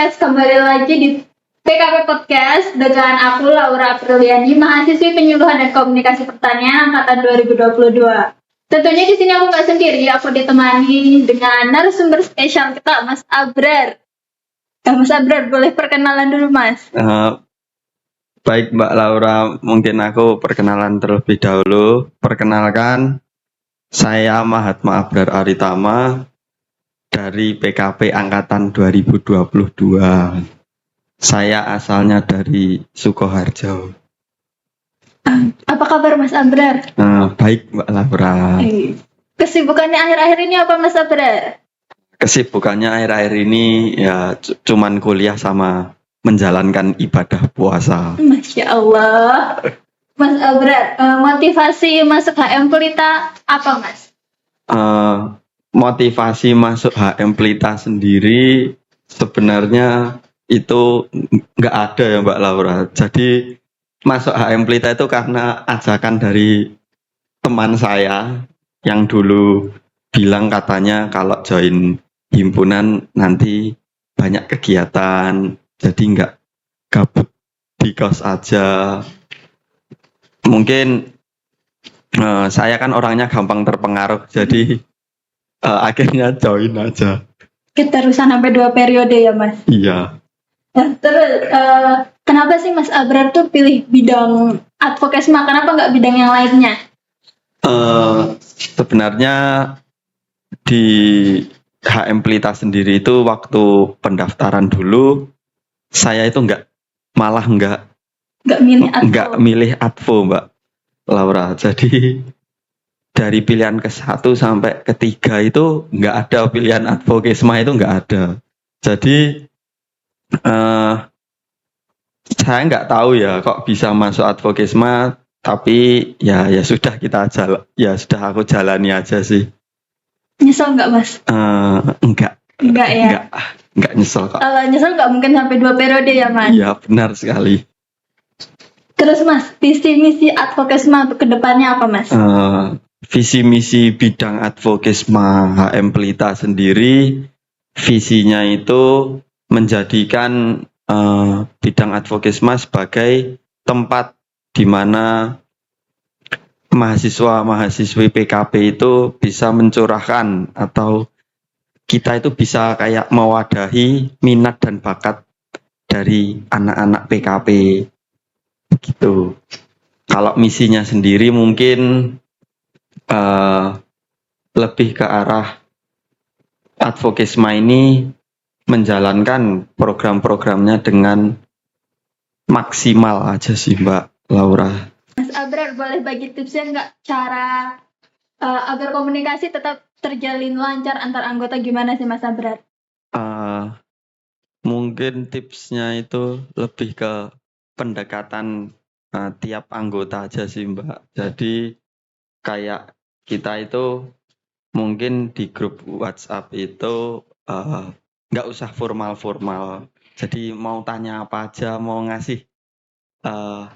Podcast, kembali lagi di PKP Podcast dengan aku Laura Apriliani, mahasiswi penyuluhan dan komunikasi pertanian angkatan 2022. Tentunya di sini aku nggak sendiri, aku ditemani dengan narasumber spesial kita, Mas Abrar. Mas Abrar, boleh perkenalan dulu, Mas? Baik Mbak Laura, mungkin aku perkenalan terlebih dahulu. Perkenalkan, saya Mahatma Abrar Aritama dari PKP Angkatan 2022. Saya asalnya dari Sukoharjo. Apa kabar Mas Abrar? Baik Mbak Laura. Kesibukannya akhir-akhir ini apa Mas Abrar? Kesibukannya akhir-akhir ini ya cuman kuliah sama menjalankan ibadah puasa. Masya Allah. Mas Abrar, motivasi masuk HM Pelita apa Mas? Motivasi masuk HM Pelita sendiri sebenarnya itu nggak ada ya Mbak Laura. Jadi masuk HM Pelita itu karena ajakan dari teman saya yang dulu bilang katanya kalau join himpunan nanti banyak kegiatan, jadi nggak gabut di kos aja. Mungkin saya kan orangnya gampang terpengaruh, jadi akhirnya join aja. Keterusan sampai 2 periode ya Mas? Iya. Nah, terus kenapa sih Mas Abrar tuh pilih bidang advokesma? Kenapa nggak bidang yang lainnya? Sebenarnya di HM Pelita sendiri itu waktu pendaftaran dulu saya itu malah nggak milih advo Mbak Laura. Jadi dari pilihan ke-1 sampai ke-3 itu nggak ada pilihan advokesma, itu nggak ada. Jadi saya nggak tahu ya kok bisa masuk advokesma, tapi ya sudah sudah aku jalani aja sih. Nyesel nggak Mas? Enggak ya? Enggak nyesel kok. Kalau nyesel nggak mungkin sampai 2 periode ya Mas? Iya benar sekali. Terus Mas, visi misi advokesma untuk kedepannya apa Mas? Visi misi bidang advokesma HM Pelita sendiri, visinya itu menjadikan bidang advokesma sebagai tempat di mana mahasiswa-mahasiswi PKP itu bisa mencurahkan atau kita itu bisa kayak mewadahi minat dan bakat dari anak-anak PKP gitu. Kalau misinya sendiri mungkin lebih ke arah advokesma ini menjalankan program-programnya dengan maksimal aja sih Mbak Laura. Mas Abrar, boleh bagi tipsnya nggak cara agar komunikasi tetap terjalin lancar antar anggota, gimana sih Mas Abrar? Mungkin tipsnya itu lebih ke pendekatan tiap anggota aja sih Mbak. Jadi kayak kita itu mungkin di grup WhatsApp itu nggak usah formal-formal. Jadi mau tanya apa aja, mau ngasih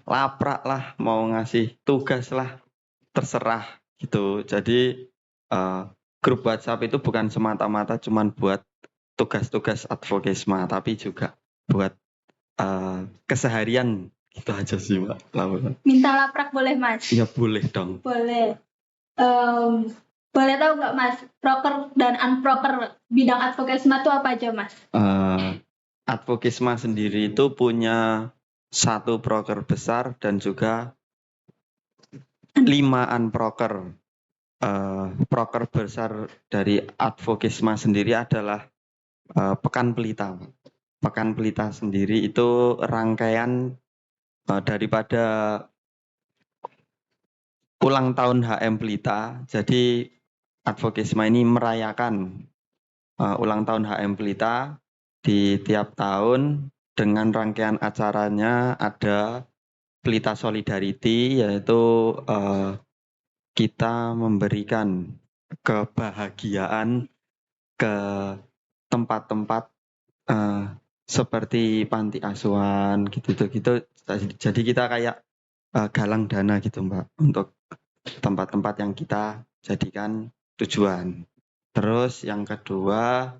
laprak lah, mau ngasih tugas lah, terserah gitu. Jadi grup WhatsApp itu bukan semata-mata cuman buat tugas-tugas advokesma, tapi juga buat keseharian gitu aja sih Mbak Laura. Minta laprak boleh Mas? Ya boleh dong. Boleh. Boleh tahu nggak Mas, proker dan unproker bidang advokesma itu apa aja Mas? Advokesma sendiri itu punya 1 proker besar dan juga 5 unproker. Proker besar dari advokesma sendiri adalah Pekan Pelita. Pekan Pelita sendiri itu rangkaian daripada ulang tahun HM Pelita. Jadi advokesma ini merayakan ulang tahun HM Pelita di tiap tahun dengan rangkaian acaranya ada Pelita Solidarity, yaitu kita memberikan kebahagiaan ke tempat-tempat seperti panti asuhan gitu. Jadi kita kayak galang dana gitu Mbak untuk tempat-tempat yang kita jadikan tujuan. Terus yang kedua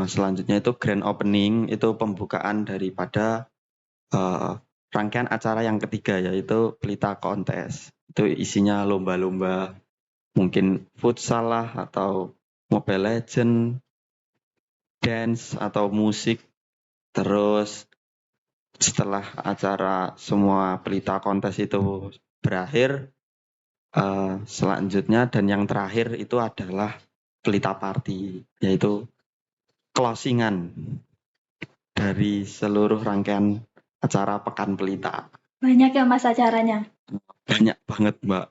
Selanjutnya itu grand opening, itu pembukaan daripada rangkaian acara yang ketiga, yaitu Pelita Kontes. Itu isinya lomba-lomba, mungkin futsal lah, atau Mobile Legend, dance, atau musik. Terus setelah acara semua Pelita Kontes itu berakhir, selanjutnya dan yang terakhir itu adalah Pelita Party, yaitu closingan dari seluruh rangkaian acara Pekan Pelita. Banyak ya Mas acaranya. Banyak banget, Mbak.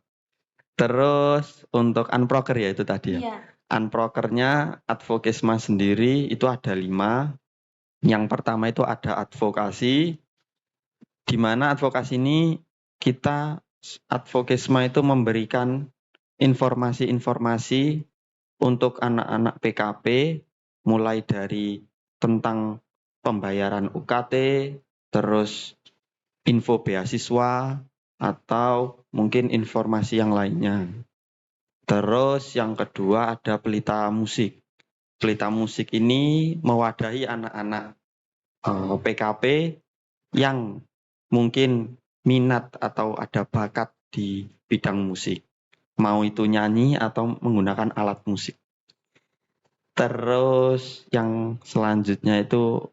Terus untuk unproker ya itu tadi ya. Iya. Unprokernya Advokesma sendiri itu ada 5. Yang pertama itu ada advokasi, di mana advokasi ini kita Advokesma itu memberikan informasi-informasi untuk anak-anak PKP, mulai dari tentang pembayaran UKT, terus info beasiswa, atau mungkin informasi yang lainnya. Terus yang kedua ada Pelita Musik. Pelita Musik ini mewadahi anak-anak PKP yang mungkin minat atau ada bakat di bidang musik. Mau itu nyanyi atau menggunakan alat musik. Terus yang selanjutnya itu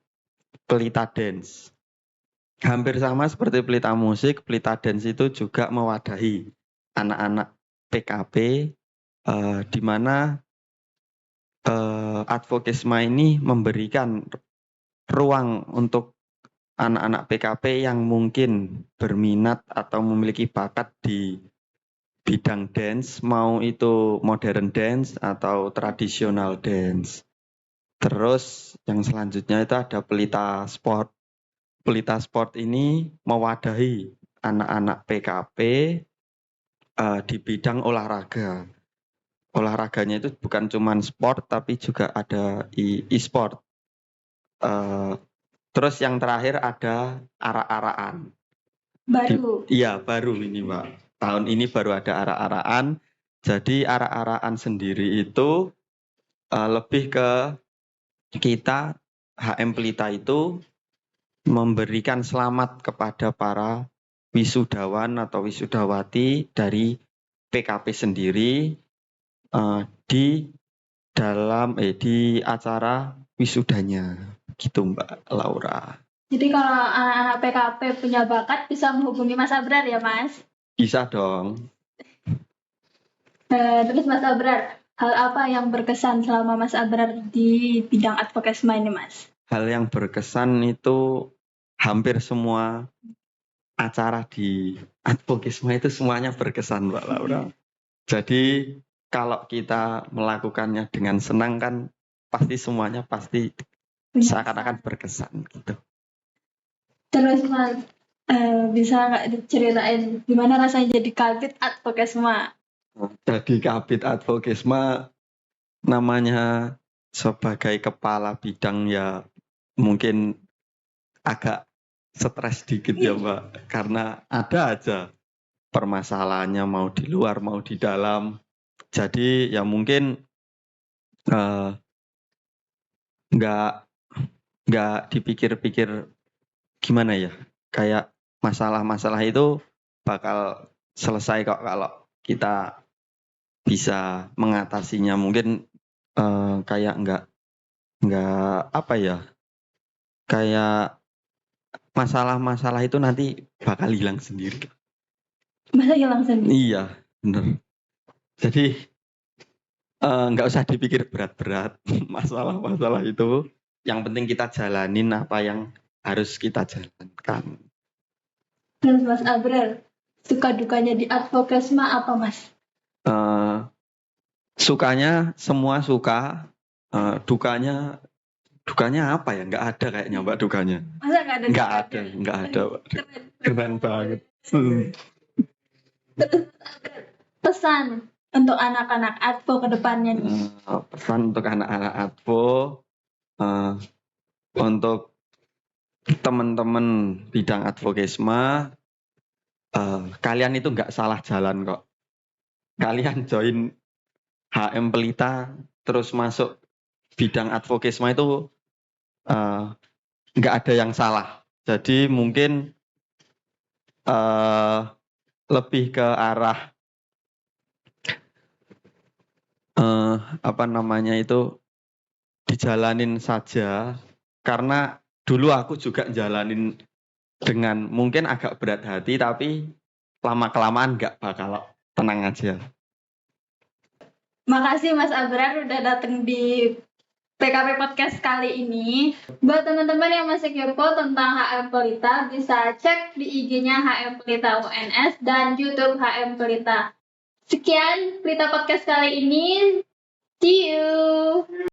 Pelita Dance. Hampir sama seperti Pelita Musik, Pelita Dance itu juga mewadahi anak-anak PKP, di mana Advokesma ini memberikan ruang untuk anak-anak PKP yang mungkin berminat atau memiliki bakat di bidang dance, mau itu modern dance atau tradisional dance. Terus yang selanjutnya itu ada Pelita Sport. Pelita Sport ini mewadahi anak-anak PKP di bidang olahraga. Olahraganya itu bukan cuma sport, tapi juga ada e-sport. Terus yang terakhir ada arak-arakan. Baru. Iya, baru ini, Mbak. Tahun ini baru ada arak-arakan. Jadi arak-arakan sendiri itu lebih ke kita HM Pelita itu memberikan selamat kepada para wisudawan atau wisudawati dari PKP sendiri di dalam di acara wisudanya, gitu Mbak Laura. Jadi kalau anak-anak PKP punya bakat bisa menghubungi Mas Abrar ya Mas? Bisa dong. Terus Mas Abrar, hal apa yang berkesan selama Mas Abrar di bidang advokesma ini Mas? Hal yang berkesan itu hampir semua acara di advokesma itu semuanya berkesan Mbak Laura. Jadi kalau kita melakukannya dengan senang kan pasti semuanya pasti seakan-akan berkesan gitu. Terus Mas, bisa nggak diceritain gimana rasanya jadi kabit advokesma? Jadi kabit advokesma namanya sebagai kepala bidang ya mungkin agak stres dikit ya Mbak, karena ada aja permasalahannya mau di luar mau di dalam. Jadi ya mungkin nggak dipikir-pikir gimana ya, kayak masalah-masalah itu bakal selesai kok kalau kita bisa mengatasinya. Mungkin kayak nggak apa ya, kayak masalah-masalah itu nanti bakal hilang sendiri. Masa hilang sendiri? Iya, bener. Jadi nggak usah dipikir berat-berat masalah-masalah itu. Yang penting kita jalanin apa yang harus kita jalankan. Terus Mas Abrar, suka dukanya di advokesma apa Mas? Sukanya semua suka, dukanya apa ya? Nggak ada kayaknya Mbak dukanya. Masa nggak ada? Nggak ada. Mbak. Keren banget. Pesan untuk anak-anak advo ke depannya nih. Pesan untuk anak-anak advo, untuk teman-teman bidang advokesma, kalian itu nggak salah jalan kok. Kalian join HM Pelita terus masuk bidang advokesma itu nggak ada yang salah. Jadi mungkin lebih ke arah apa namanya itu dijalanin saja, karena dulu aku juga jalanin dengan mungkin agak berat hati, tapi lama-kelamaan nggak bakal tenang aja. Makasih Mas Abrar udah datang di PKP Podcast kali ini. Buat teman-teman yang masih kepo tentang HM Pelita, bisa cek di IG-nya HM Pelita UNS dan YouTube HM Pelita. Sekian Pelita Podcast kali ini. See you.